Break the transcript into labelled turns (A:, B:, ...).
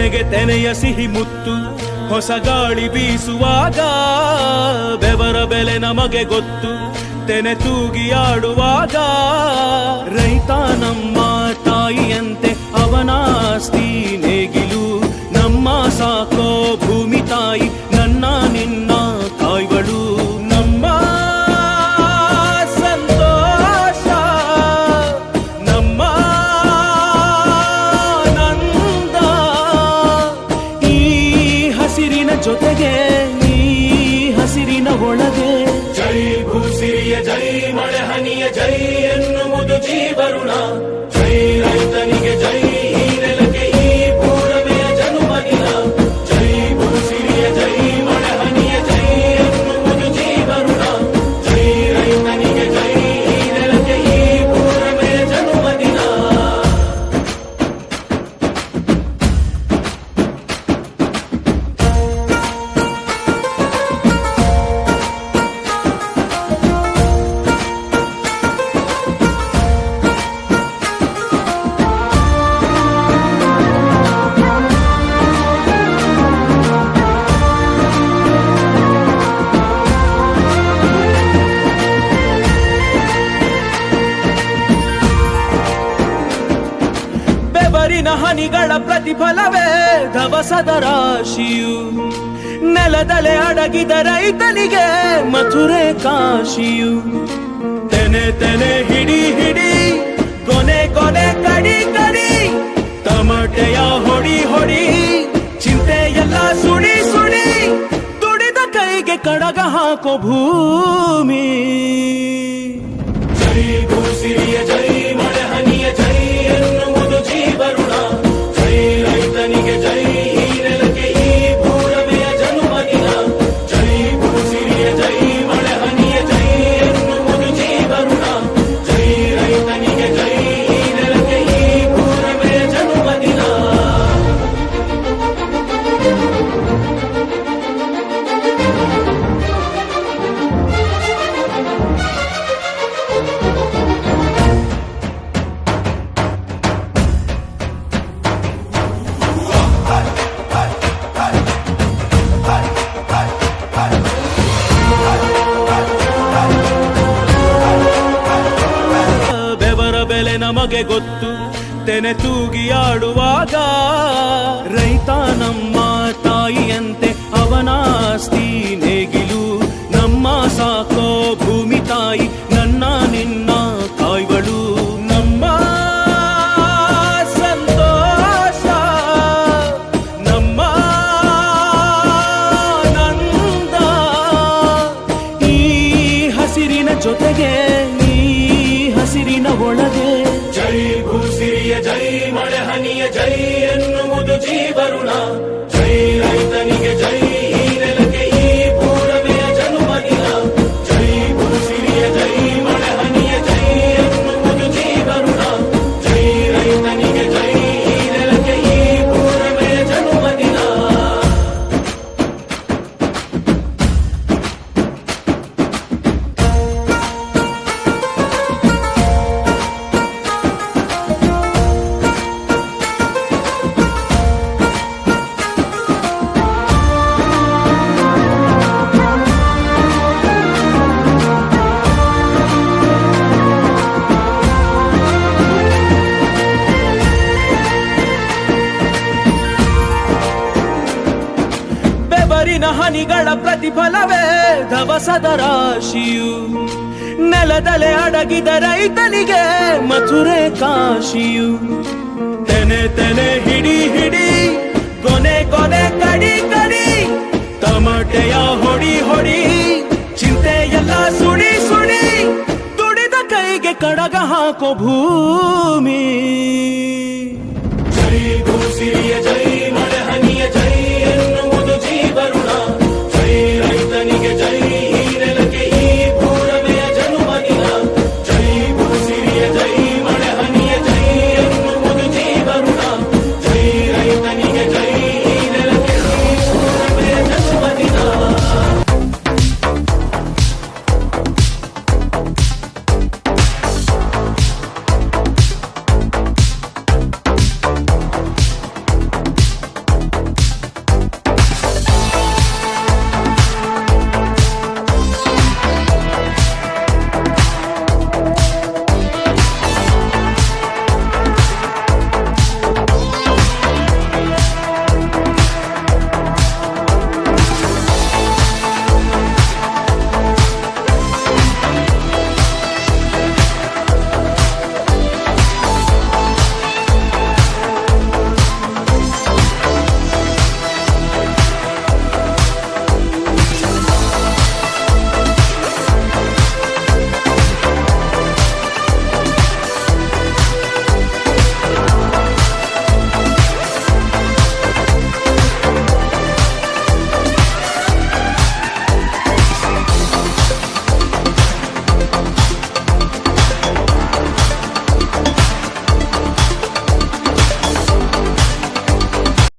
A: ತೆನೆಗೆ ತೆನೆಯ ಸಿಹಿ ಮುತ್ತು ಹೊಸ ಗಾಳಿ ಬೀಸುವಾಗ ಬೆವರ ಬೆಲೆ ನಮಗೆ ಗೊತ್ತು ತೆನೆ ತೂಗಿ ಆಡುವಾಗ ರೈತ ನಮ್ಮ ತಾಯಿಯಂತೆ ಅವನಾಸ್ತಿ ನೇಗಿಲು ನಮ್ಮ ಸಾಕೋ ಭೂಮಿ ತಾಯಿ ನನ್ನ ನಿನ್ನ ಕಾಯ್ಗಳು ನಮ್ಮ ಸಂತೋಷ ನಮ್ಮ ನಂದ ಈ ಹಸಿರಿನ ಜೊತೆಗೆ ಈ ಹಸಿರಿನ ಒಳಗೆ
B: ಜೈ ಭೂಸಿರಿಯ ಜೈ ಮಳೆ ಹನಿಯ ಜೈ ಎನ್ನುವುದು ಜೀವರುಣ ಜೈ ರೈತನಿಗೆ ಜೈ ಈ ನೆಲಕ್ಕೆ ಈ ಪೂರಮೆಯ ಜನುಮದಿನ ಜೈ ಭೂಸಿರಿಯ ಜೈ ಮಳೆ ಹನಿಯ ಜೈ ಎನ್ನುವುದು ಜೀವರುಣ ಜೈ ರೈತನಿಗೆ ಜೈ ಈ ನೆಲಕ್ಕೆ ಈ ಪೂರಮೆಯ ಜನುಮದಿನ
A: ಬೆವರಿನ ಹನಿಗಳ ಪ್ರತಿಫಲವೇ ಧವಸದ ರಾಶಿಯು ನೆಲದಲೆ ಅಡಗಿದ ರೈತನಿಗೆ ಮಥುರೆ ಕಾಶಿಯು ತೆನೆ ತೆನೆ ಹಿಡಿ ಹಿಡಿ ಕೊನೆ ಕೊನೆ ಕಡಿ ಕಡಿ ತಮಟೆಯ ಹೊಡಿ ಹೊಡಿ ಚಿಂತೆಯೆಲ್ಲ ಸುಡಿ ಸುಡಿ ದುಡಿದ ಕೈಗೆ ಕಡಗ ಹಾಕೋ ಭೂಮಿ
B: ಜೈ ಭೂಸಿರಿಯ ಜೈ ಮಳೆ ಹನಿಯ ಜೈ ಎನ್ನುವುದು ಜೀವರುಣ ಜೈ ರೈತನಿಗೆ ಜೈ ಈ ನೆಲಕ್ಕೆ ಈ ಪೂರಮೆಯ ಜನುಮದಿನ ಜೈ ಭೂಸಿರಿಯ ಜೈ ಮಳೆ ಹನಿಯ ಜೈ ಎನ್ನುವುದು ಜೀವರುಣ ಜೈ ರೈತನಿಗೆ ಜೈ ಈ ನೆಲಕ್ಕೆ ಈ ಪೂರಮೆಯ ಜನುಮದಿನ
A: ಬೆವರ ಬೆಲೆ ನಮಗೆ ಗೊತ್ತು ತೆನೆ ತೂಗಿ ಆಡುವಾಗ ರೈತ ನಮ್ಮ ತಾಯಿಯಂತೆ ಅವನಾಸ್ತಿ ನೇಗಿಲು ನಮ್ಮ ಸಾಕೋ ಭೂಮಿ ತಾಯಿ ನನ್ನ ನಿನ್ನ ಕಾಯ್ಗಳು ನಮ್ಮ ಸಂತೋಷ ನಮ್ಮ ನಂದ ಈ ಹಸಿರಿನ ಜೊತೆಗೆ ಈ ಹಸಿರಿನ ಒಳಗೆ
B: ಜೈ ಭೂಸಿರಿಯ ಜೈ ಮಳೆ ಹನಿಯ ಜೈ ಎನ್ನುವುದು ಜೀವರುಣ ಜೈ ರೈತನಿಗೆ ಜೈ ಈ ನೆಲಕ್ಕೆ ಈ ಪೂರಮೆಯ ಜನುಮದಿನ ಜೈ ಭೂಸಿರಿಯ ಜೈ ಮಳೆ ಹನಿಯ ಜೈ ಎನ್ನುವುದು ಜೀವರುಣ ಜೈ ರೈತನಿಗೆ ಜೈ ಈ ನೆಲಕ್ಕೆ ಈ ಪೂರಮೆಯ ಜನುಮದಿನ
A: ಬೆವರಿನ ಹನಿಗಳ ಪ್ರತಿಫಲವೇ ಧವಸದ ರಾಶಿಯು ನೆಲದಲೆ ಅಡಗಿದ ರೈತನಿಗೆ ಮಥುರೆ ಕಾಶಿಯು ತೆನೆ ತೆನೆ ಹಿಡಿ ಹಿಡಿ ಕೊನೆ ಕೊನೆ ಕಡಿ ಕಡಿ ತಮಟೆಯ ಹೊಡಿ ಹೊಡಿ ಚಿಂತೆಯೆಲ್ಲ ಸುಡಿ ಸುಡಿ ದುಡಿದ ಕೈಗೆ ಕಡಗ ಹಾಕೋ ಭೂಮಿ